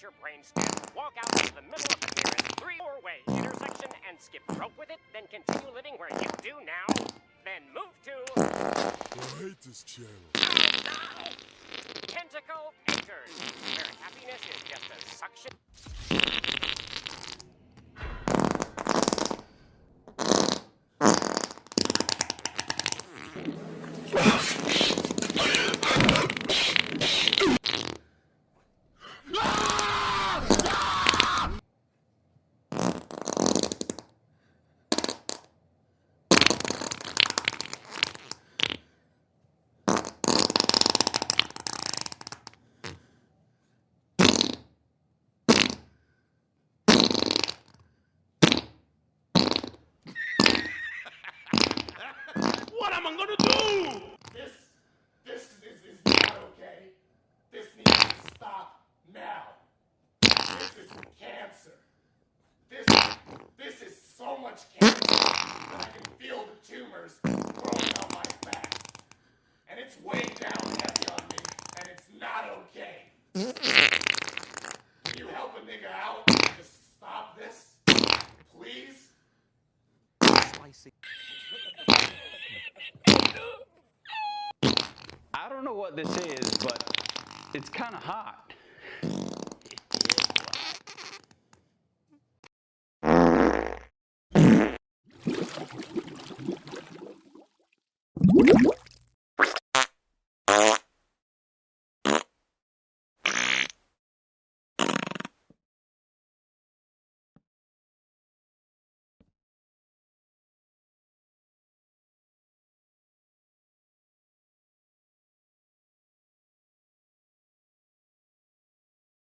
Your brainstem, walk out into the middle of the nearest three-way intersection and skip rope with it, then continue living where you do now, then move to... I hate this channel. Tentacle Enters, where happiness is just a suction... What am I gonna do? This is not okay. This needs to stop now. This is cancer. This is so much cancer that I can feel the tumors growing on my back. And it's weighing down heavy on me, and it's not okay. Can you help a nigga out and just stop this? Please? I don't know what this is, but it's kind of hot.